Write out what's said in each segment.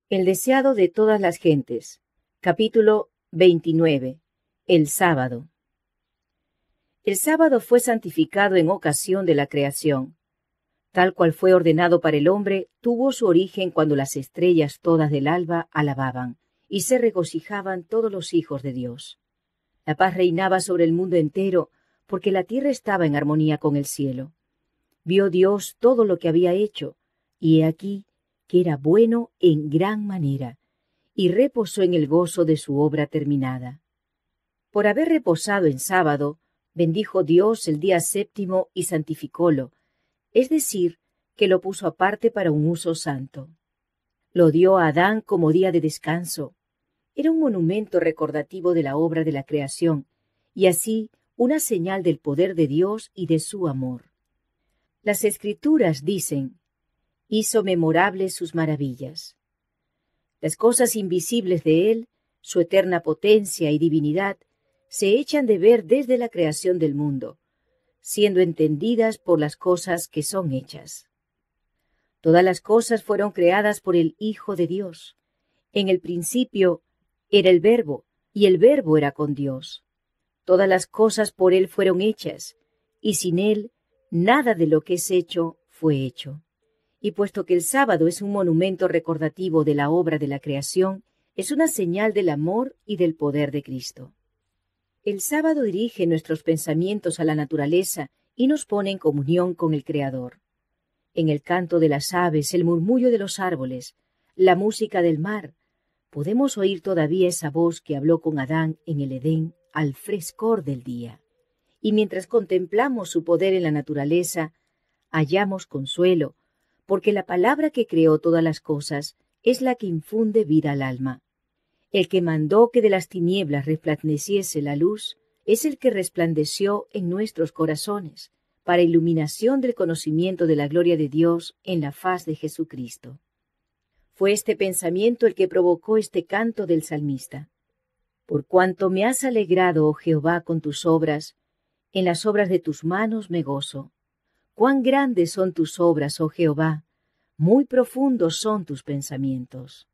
El deseado de todas las gentes. Capítulo 29. El sábado. El sábado fue santificado en ocasión de la creación. Tal cual fue ordenado para el hombre, tuvo su origen cuando las estrellas todas del alba alababan, y se regocijaban todos los hijos de Dios. La paz reinaba sobre el mundo entero, porque la tierra estaba en armonía con el cielo. Vio Dios todo lo que había hecho, y he aquí que era bueno en gran manera, y reposó en el gozo de su obra terminada. Por haber reposado en sábado, bendijo Dios el día séptimo y santificólo, es decir, que lo puso aparte para un uso santo. Lo dio a Adán como día de descanso. Era un monumento recordativo de la obra de la creación, y así una señal del poder de Dios y de su amor. Las Escrituras dicen: hizo memorables sus maravillas. Las cosas invisibles de Él, su eterna potencia y divinidad, se echan de ver desde la creación del mundo, siendo entendidas por las cosas que son hechas. Todas las cosas fueron creadas por el Hijo de Dios. En el principio era el Verbo, y el Verbo era con Dios. Todas las cosas por Él fueron hechas, y sin Él nada de lo que es hecho fue hecho. Y puesto que el sábado es un monumento recordativo de la obra de la creación, es una señal del amor y del poder de Cristo. El sábado dirige nuestros pensamientos a la naturaleza y nos pone en comunión con el Creador. En el canto de las aves, el murmullo de los árboles, la música del mar, podemos oír todavía esa voz que habló con Adán en el Edén al frescor del día. Y mientras contemplamos su poder en la naturaleza, hallamos consuelo, porque la palabra que creó todas las cosas es la que infunde vida al alma. El que mandó que de las tinieblas resplandeciese la luz es el que resplandeció en nuestros corazones, para iluminación del conocimiento de la gloria de Dios en la faz de Jesucristo. Fue este pensamiento el que provocó este canto del salmista. Por cuanto me has alegrado, oh Jehová, con tus obras, en las obras de tus manos me gozo. Cuán grandes son tus obras, oh Jehová, muy profundos son tus pensamientos.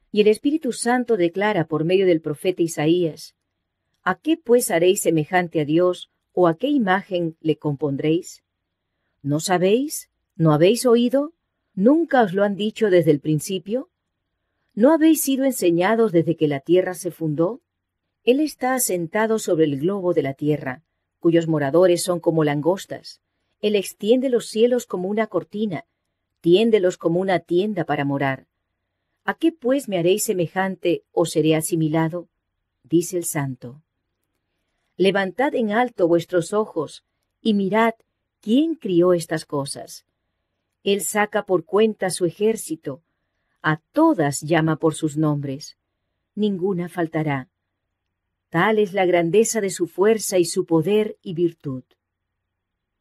Y el Espíritu Santo declara por medio del profeta Isaías: ¿a qué pues haréis semejante a Dios, o a qué imagen le compondréis? ¿No sabéis? ¿No habéis oído? ¿Nunca os lo han dicho desde el principio? ¿No habéis sido enseñados desde que la tierra se fundó? Él está asentado sobre el globo de la tierra, cuyos moradores son como langostas. Él extiende los cielos como una cortina, tiéndelos como una tienda para morar. ¿A qué pues me haréis semejante o seré asimilado? Dice el Santo. Levantad en alto vuestros ojos y mirad quién crió estas cosas. Él saca por cuenta su ejército, a todas llama por sus nombres. Ninguna faltará. Tal es la grandeza de su fuerza y su poder y virtud.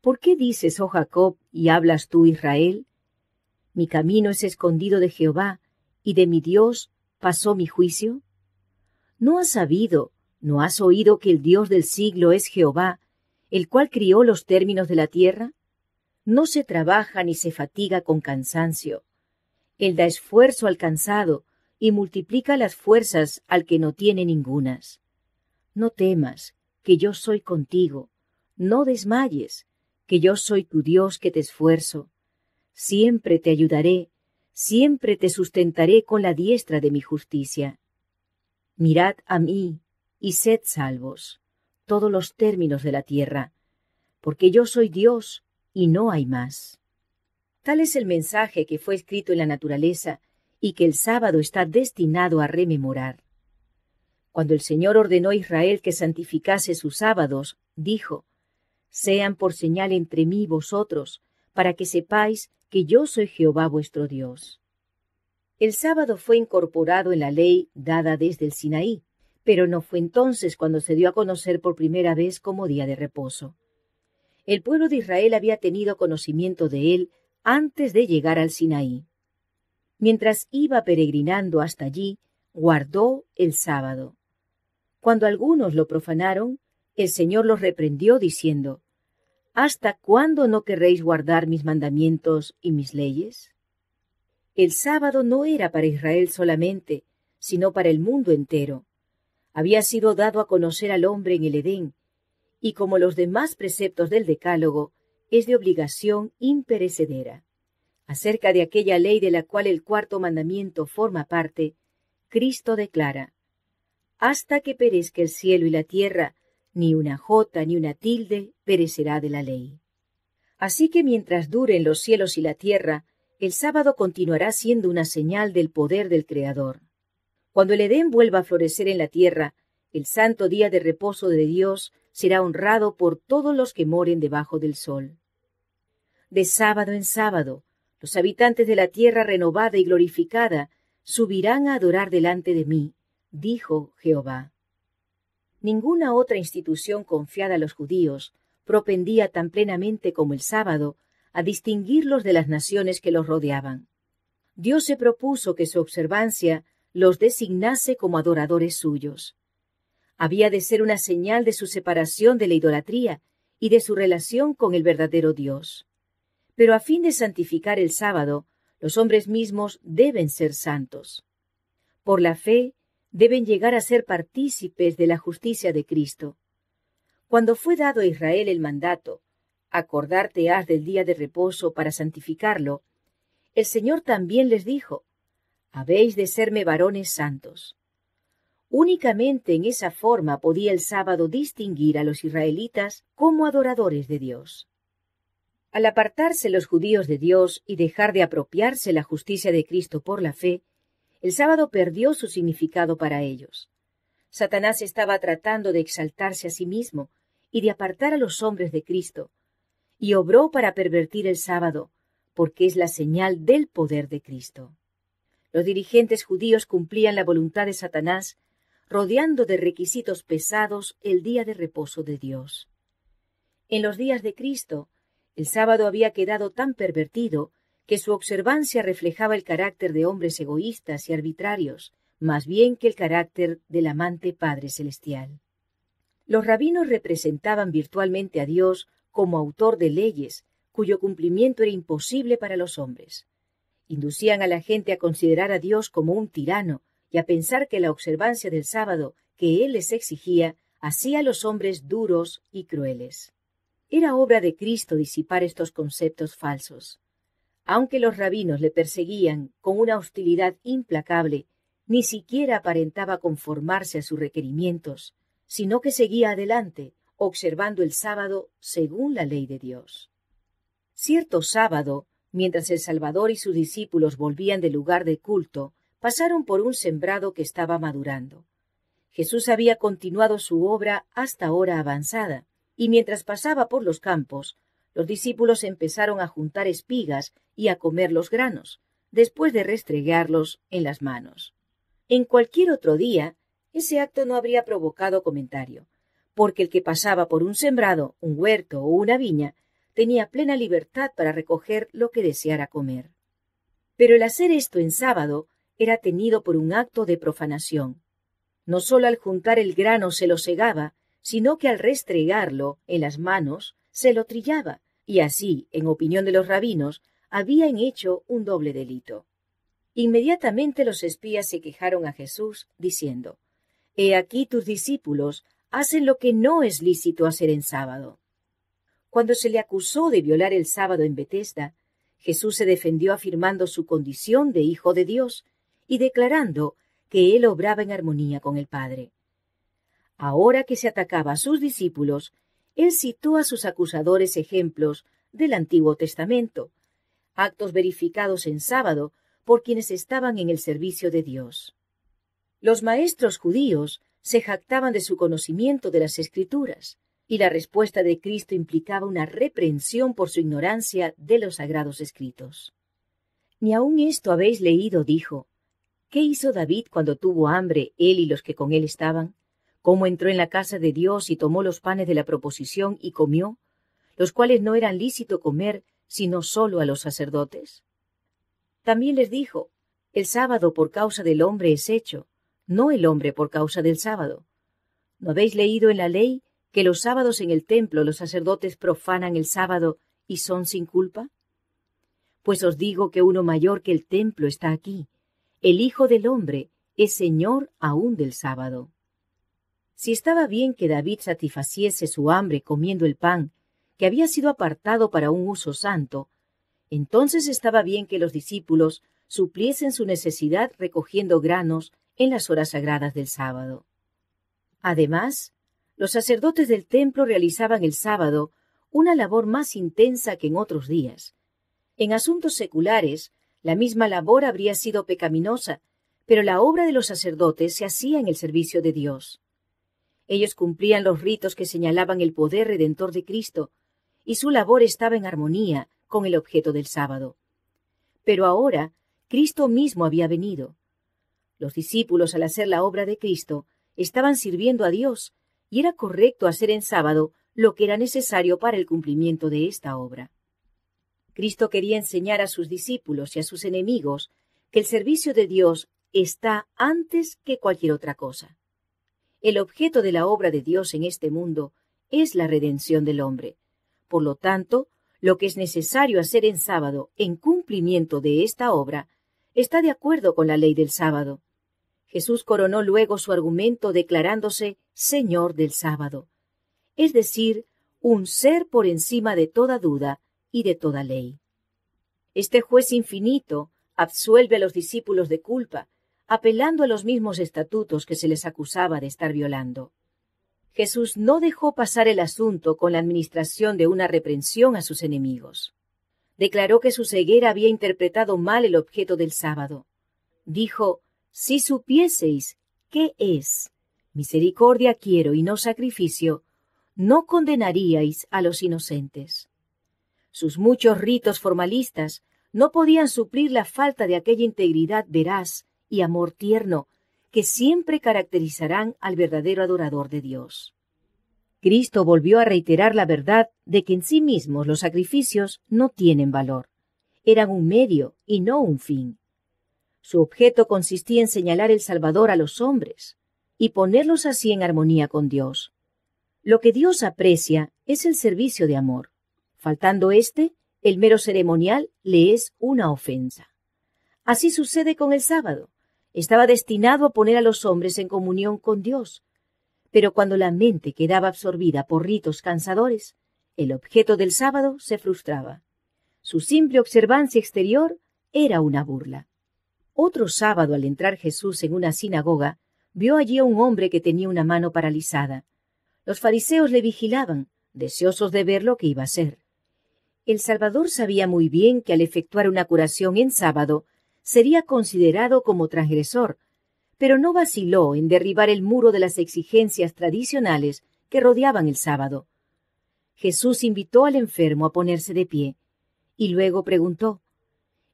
¿Por qué dices, oh Jacob, y hablas tú, Israel? Mi camino es escondido de Jehová, y de mi Dios pasó mi juicio. ¿No has sabido, no has oído que el Dios del siglo es Jehová, el cual crió los términos de la tierra? No se trabaja ni se fatiga con cansancio. Él da esfuerzo al cansado y multiplica las fuerzas al que no tiene ningunas. No temas, que yo soy contigo. No desmayes, que yo soy tu Dios que te esfuerzo. Siempre te ayudaré, siempre te sustentaré con la diestra de mi justicia. Mirad a mí y sed salvos, todos los términos de la tierra, porque yo soy Dios y no hay más. Tal es el mensaje que fue escrito en la naturaleza y que el sábado está destinado a rememorar. Cuando el Señor ordenó a Israel que santificase sus sábados, dijo: sean por señal entre mí y vosotros, para que sepáis que yo soy Jehová vuestro Dios. El sábado fue incorporado en la ley dada desde el Sinaí, pero no fue entonces cuando se dio a conocer por primera vez como día de reposo. El pueblo de Israel había tenido conocimiento de él antes de llegar al Sinaí. Mientras iba peregrinando hasta allí, guardó el sábado. Cuando algunos lo profanaron, el Señor los reprendió diciendo: ¿hasta cuándo no querréis guardar mis mandamientos y mis leyes? El sábado no era para Israel solamente, sino para el mundo entero. Había sido dado a conocer al hombre en el Edén, y como los demás preceptos del Decálogo, es de obligación imperecedera. Acerca de aquella ley de la cual el cuarto mandamiento forma parte, Cristo declara: hasta que perezca el cielo y la tierra, ni una jota ni una tilde perecerá de la ley. Así que mientras duren los cielos y la tierra, el sábado continuará siendo una señal del poder del Creador. Cuando el Edén vuelva a florecer en la tierra, el santo día de reposo de Dios será honrado por todos los que moren debajo del sol. De sábado en sábado, los habitantes de la tierra renovada y glorificada subirán a adorar delante de mí, dijo Jehová. Ninguna otra institución confiada a los judíos propendía tan plenamente como el sábado a distinguirlos de las naciones que los rodeaban. Dios se propuso que su observancia los designase como adoradores suyos. Había de ser una señal de su separación de la idolatría y de su relación con el verdadero Dios. Pero a fin de santificar el sábado, los hombres mismos deben ser santos. Por la fe, deben llegar a ser partícipes de la justicia de Cristo. Cuando fue dado a Israel el mandato, acordarte has del día de reposo para santificarlo, el Señor también les dijo: habéis de serme varones santos. Únicamente en esa forma podía el sábado distinguir a los israelitas como adoradores de Dios. Al apartarse los judíos de Dios y dejar de apropiarse la justicia de Cristo por la fe, el sábado perdió su significado para ellos. Satanás estaba tratando de exaltarse a sí mismo y de apartar a los hombres de Cristo, y obró para pervertir el sábado, porque es la señal del poder de Cristo. Los dirigentes judíos cumplían la voluntad de Satanás, rodeando de requisitos pesados el día de reposo de Dios. En los días de Cristo, el sábado había quedado tan pervertido que su observancia reflejaba el carácter de hombres egoístas y arbitrarios, más bien que el carácter del amante Padre Celestial. Los rabinos representaban virtualmente a Dios como autor de leyes, cuyo cumplimiento era imposible para los hombres. Inducían a la gente a considerar a Dios como un tirano y a pensar que la observancia del sábado que Él les exigía hacía a los hombres duros y crueles. Era obra de Cristo disipar estos conceptos falsos. Aunque los rabinos le perseguían con una hostilidad implacable, ni siquiera aparentaba conformarse a sus requerimientos, sino que seguía adelante, observando el sábado según la ley de Dios. Cierto sábado, mientras el Salvador y sus discípulos volvían del lugar de culto, pasaron por un sembrado que estaba madurando. Jesús había continuado su obra hasta hora avanzada, y mientras pasaba por los campos, los discípulos empezaron a juntar espigas y a comer los granos, después de restregarlos en las manos. En cualquier otro día, ese acto no habría provocado comentario, porque el que pasaba por un sembrado, un huerto o una viña, tenía plena libertad para recoger lo que deseara comer. Pero el hacer esto en sábado era tenido por un acto de profanación. No sólo al juntar el grano se lo segaba, sino que al restregarlo en las manos se lo trillaba, y así, en opinión de los rabinos, habían hecho un doble delito. Inmediatamente los espías se quejaron a Jesús, diciendo: «He aquí tus discípulos hacen lo que no es lícito hacer en sábado». Cuando se le acusó de violar el sábado en Betesda, Jesús se defendió afirmando su condición de Hijo de Dios y declarando que él obraba en armonía con el Padre. Ahora que se atacaba a sus discípulos, él citó a sus acusadores ejemplos del Antiguo Testamento, actos verificados en sábado por quienes estaban en el servicio de Dios. Los maestros judíos se jactaban de su conocimiento de las Escrituras, y la respuesta de Cristo implicaba una reprensión por su ignorancia de los sagrados escritos. «Ni aun esto habéis leído», dijo. «¿Qué hizo David cuando tuvo hambre, él y los que con él estaban? ¿Cómo entró en la casa de Dios y tomó los panes de la proposición y comió, los cuales no eran lícito comer, sino solo a los sacerdotes?» También les dijo: «El sábado por causa del hombre es hecho, no el hombre por causa del sábado. ¿No habéis leído en la ley que los sábados en el templo los sacerdotes profanan el sábado y son sin culpa? Pues os digo que uno mayor que el templo está aquí. El Hijo del Hombre es Señor aún del sábado. Si estaba bien que David satisfaciese su hambre comiendo el pan, que había sido apartado para un uso santo, entonces estaba bien que los discípulos supliesen su necesidad recogiendo granos en las horas sagradas del sábado. Además, los sacerdotes del templo realizaban el sábado una labor más intensa que en otros días. En asuntos seculares, la misma labor habría sido pecaminosa, pero la obra de los sacerdotes se hacía en el servicio de Dios. Ellos cumplían los ritos que señalaban el poder redentor de Cristo, y su labor estaba en armonía con el objeto del sábado. Pero ahora, Cristo mismo había venido. Los discípulos, al hacer la obra de Cristo, estaban sirviendo a Dios, y era correcto hacer en sábado lo que era necesario para el cumplimiento de esta obra. Cristo quería enseñar a sus discípulos y a sus enemigos que el servicio de Dios está antes que cualquier otra cosa. El objeto de la obra de Dios en este mundo es la redención del hombre. Por lo tanto, lo que es necesario hacer en sábado en cumplimiento de esta obra está de acuerdo con la ley del sábado. Jesús coronó luego su argumento declarándose Señor del sábado, es decir, un ser por encima de toda duda y de toda ley. Este juez infinito absuelve a los discípulos de culpa, apelando a los mismos estatutos que se les acusaba de estar violando. Jesús no dejó pasar el asunto con la administración de una reprensión a sus enemigos. Declaró que su ceguera había interpretado mal el objeto del sábado. Dijo, si supieseis qué es misericordia quiero y no sacrificio, no condenaríais a los inocentes. Sus muchos ritos formalistas no podían suplir la falta de aquella integridad veraz y amor tierno que siempre caracterizarán al verdadero adorador de Dios. Cristo volvió a reiterar la verdad de que en sí mismos los sacrificios no tienen valor. Eran un medio y no un fin. Su objeto consistía en señalar el Salvador a los hombres y ponerlos así en armonía con Dios. Lo que Dios aprecia es el servicio de amor. Faltando éste, el mero ceremonial le es una ofensa. Así sucede con el sábado. Estaba destinado a poner a los hombres en comunión con Dios. Pero cuando la mente quedaba absorbida por ritos cansadores, el objeto del sábado se frustraba. Su simple observancia exterior era una burla. Otro sábado, al entrar Jesús en una sinagoga, vio allí a un hombre que tenía una mano paralizada. Los fariseos le vigilaban, deseosos de ver lo que iba a hacer. El Salvador sabía muy bien que al efectuar una curación en sábado sería considerado como transgresor, pero no vaciló en derribar el muro de las exigencias tradicionales que rodeaban el sábado. Jesús invitó al enfermo a ponerse de pie, y luego preguntó,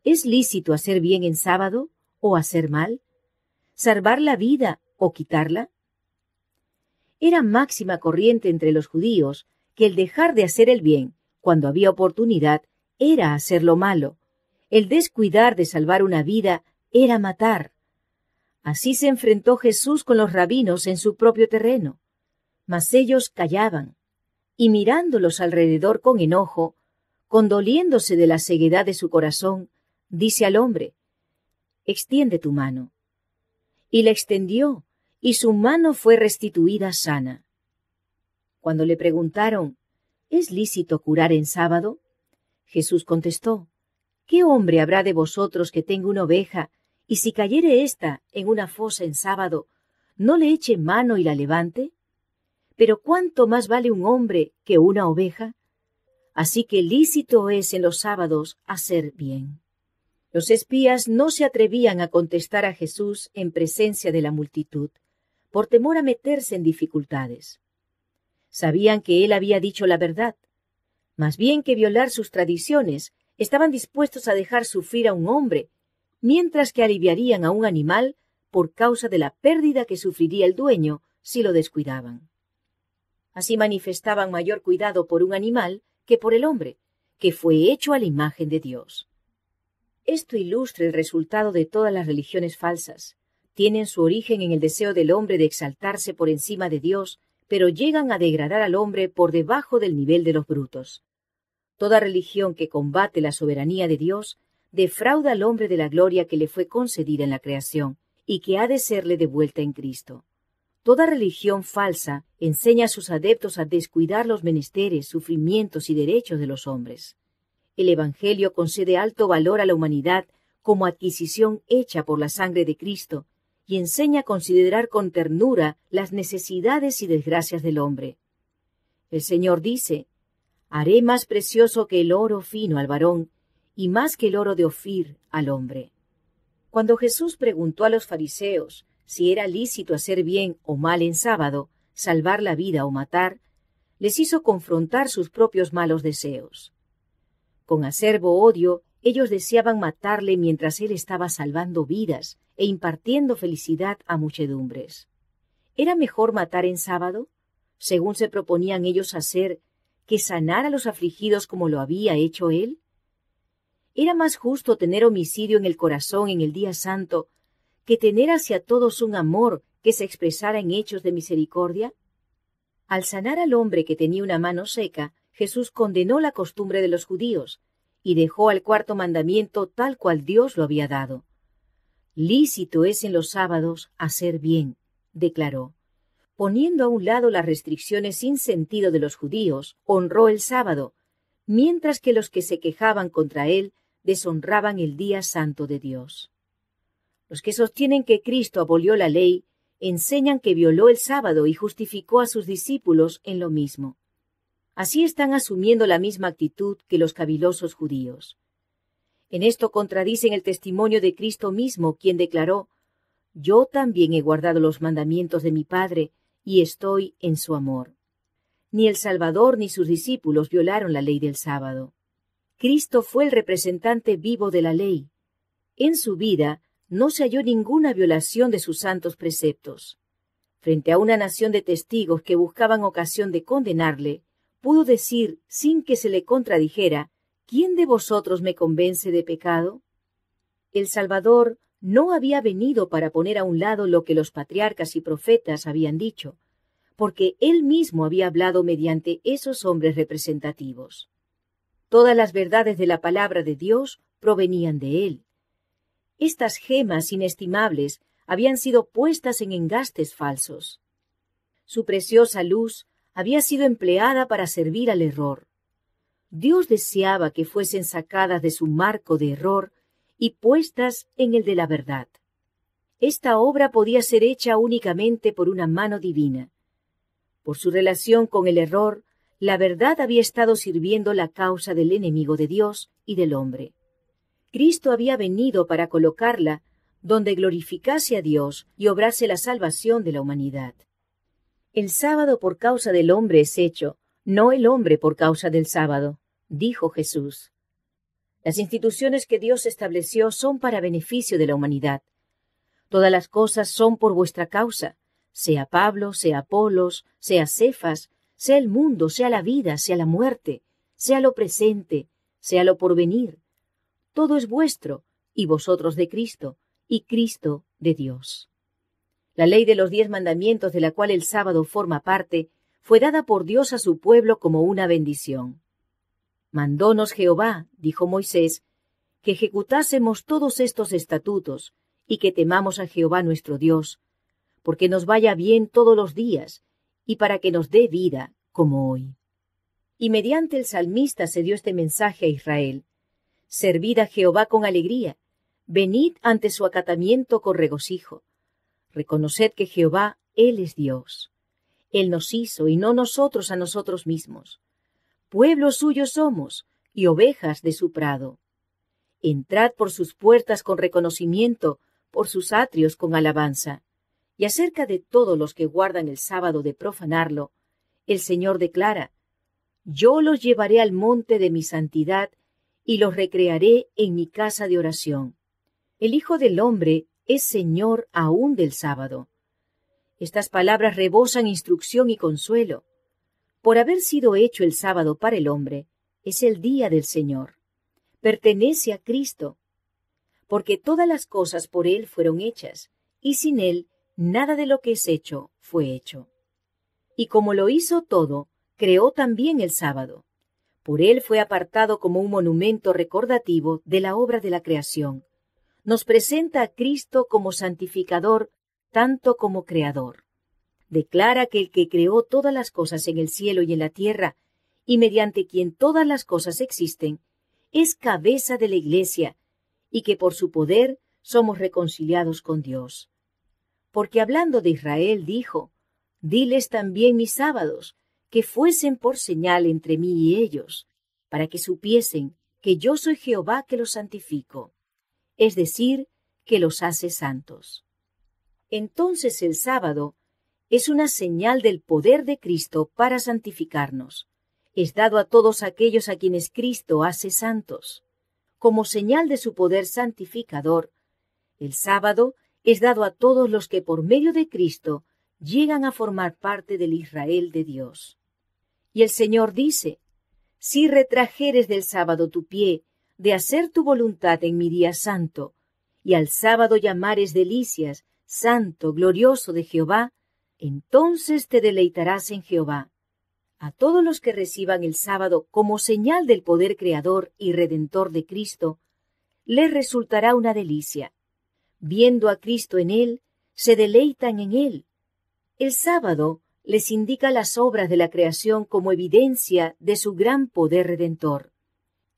¿es lícito hacer bien en sábado o hacer mal? ¿Salvar la vida o quitarla? Era máxima corriente entre los judíos que el dejar de hacer el bien, cuando había oportunidad, era hacer lo malo. El descuidar de salvar una vida era matar. Así se enfrentó Jesús con los rabinos en su propio terreno. Mas ellos callaban, y mirándolos alrededor con enojo, condoliéndose de la ceguedad de su corazón, dice al hombre, «Extiende tu mano». Y la extendió, y su mano fue restituida sana. Cuando le preguntaron, ¿es lícito curar en sábado? Jesús contestó, ¿qué hombre habrá de vosotros que tenga una oveja, y si cayere ésta en una fosa en sábado, no le eche mano y la levante? Pero ¿cuánto más vale un hombre que una oveja? Así que lícito es en los sábados hacer bien. Los espías no se atrevían a contestar a Jesús en presencia de la multitud, por temor a meterse en dificultades. Sabían que él había dicho la verdad. Más bien que violar sus tradiciones, estaban dispuestos a dejar sufrir a un hombre, mientras que aliviarían a un animal por causa de la pérdida que sufriría el dueño si lo descuidaban. Así manifestaban mayor cuidado por un animal que por el hombre, que fue hecho a la imagen de Dios. Esto ilustra el resultado de todas las religiones falsas. Tienen su origen en el deseo del hombre de exaltarse por encima de Dios, pero llegan a degradar al hombre por debajo del nivel de los brutos. Toda religión que combate la soberanía de Dios defrauda al hombre de la gloria que le fue concedida en la creación y que ha de serle devuelta en Cristo. Toda religión falsa enseña a sus adeptos a descuidar los menesteres, sufrimientos y derechos de los hombres. El Evangelio concede alto valor a la humanidad como adquisición hecha por la sangre de Cristo y enseña a considerar con ternura las necesidades y desgracias del hombre. El Señor dice: «Haré más precioso que el oro fino al varón y más que el oro de Ofir al hombre». Cuando Jesús preguntó a los fariseos si era lícito hacer bien o mal en sábado, salvar la vida o matar, les hizo confrontar sus propios malos deseos. Con acerbo odio, ellos deseaban matarle mientras él estaba salvando vidas e impartiendo felicidad a muchedumbres. ¿Era mejor matar en sábado, según se proponían ellos hacer, que sanar a los afligidos como lo había hecho él? ¿Era más justo tener homicidio en el corazón en el día santo que tener hacia todos un amor que se expresara en hechos de misericordia? Al sanar al hombre que tenía una mano seca, Jesús condenó la costumbre de los judíos y dejó al cuarto mandamiento tal cual Dios lo había dado. «Lícito es en los sábados hacer bien», declaró. Poniendo a un lado las restricciones sin sentido de los judíos, honró el sábado, mientras que los que se quejaban contra él deshonraban el día santo de Dios. Los que sostienen que Cristo abolió la ley enseñan que violó el sábado y justificó a sus discípulos en lo mismo. Así están asumiendo la misma actitud que los cavilosos judíos. En esto contradicen el testimonio de Cristo mismo, quien declaró: «Yo también he guardado los mandamientos de mi Padre y estoy en su amor». Ni el Salvador ni sus discípulos violaron la ley del sábado. Cristo fue el representante vivo de la ley. En su vida no se halló ninguna violación de sus santos preceptos. Frente a una nación de testigos que buscaban ocasión de condenarle, pudo decir, sin que se le contradijera: «¿Quién de vosotros me convence de pecado?». El Salvador no había venido para poner a un lado lo que los patriarcas y profetas habían dicho, porque él mismo había hablado mediante esos hombres representativos. Todas las verdades de la palabra de Dios provenían de él. Estas gemas inestimables habían sido puestas en engastes falsos. Su preciosa luz había sido empleada para servir al error. Dios deseaba que fuesen sacadas de su marco de error y puestas en el de la verdad. Esta obra podía ser hecha únicamente por una mano divina. Por su relación con el error, la verdad había estado sirviendo la causa del enemigo de Dios y del hombre. Cristo había venido para colocarla donde glorificase a Dios y obrase la salvación de la humanidad. El sábado por causa del hombre es hecho, no el hombre por causa del sábado, dijo Jesús. Las instituciones que Dios estableció son para beneficio de la humanidad. Todas las cosas son por vuestra causa, sea Pablo, sea Apolos, sea Cefas, sea el mundo, sea la vida, sea la muerte, sea lo presente, sea lo porvenir. Todo es vuestro, y vosotros de Cristo, y Cristo de Dios. La ley de los 10 mandamientos, de la cual el sábado forma parte, fue dada por Dios a su pueblo como una bendición. Mandónos Jehová, dijo Moisés, que ejecutásemos todos estos estatutos, y que temamos a Jehová nuestro Dios, porque nos vaya bien todos los días, y para que nos dé vida, como hoy. Y mediante el salmista se dio este mensaje a Israel: Servid a Jehová con alegría, venid ante su acatamiento con regocijo. Reconoced que Jehová, Él es Dios. Él nos hizo, y no nosotros a nosotros mismos. Pueblo suyo somos, y ovejas de su prado. Entrad por sus puertas con reconocimiento, por sus atrios con alabanza. Y acerca de todos los que guardan el sábado de profanarlo, el Señor declara: Yo los llevaré al monte de mi santidad, y los recrearé en mi casa de oración. El Hijo del Hombre es Señor aún del sábado. Estas palabras rebosan instrucción y consuelo. Por haber sido hecho el sábado para el hombre, es el día del Señor. Pertenece a Cristo, porque todas las cosas por Él fueron hechas, y sin Él nada de lo que es hecho fue hecho. Y como lo hizo todo, creó también el sábado. Por él fue apartado como un monumento recordativo de la obra de la creación. Nos presenta a Cristo como santificador, tanto como creador. Declara que el que creó todas las cosas en el cielo y en la tierra, y mediante quien todas las cosas existen, es cabeza de la Iglesia, y que por su poder somos reconciliados con Dios. Porque hablando de Israel dijo, diles también mis sábados, que fuesen por señal entre mí y ellos, para que supiesen que yo soy Jehová que los santifico, es decir, que los hace santos. Entonces el sábado es una señal del poder de Cristo para santificarnos. Es dado a todos aquellos a quienes Cristo hace santos. Como señal de su poder santificador, el sábado es dado a todos los que por medio de Cristo llegan a formar parte del Israel de Dios. Y el Señor dice, si retrajeres del sábado tu pie, de hacer tu voluntad en mi día santo, y al sábado llamares delicias, santo, glorioso de Jehová, entonces te deleitarás en Jehová. A todos los que reciban el sábado como señal del poder creador y redentor de Cristo, les resultará una delicia. Viendo a Cristo en él, se deleitan en él. El sábado les indica las obras de la creación como evidencia de su gran poder redentor.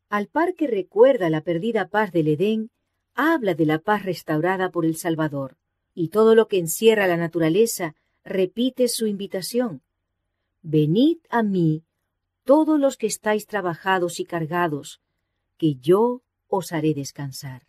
Al par que recuerda la perdida paz del Edén, habla de la paz restaurada por el Salvador, y todo lo que encierra la naturaleza repite su invitación. Venid a mí, todos los que estáis trabajados y cargados, que yo os haré descansar.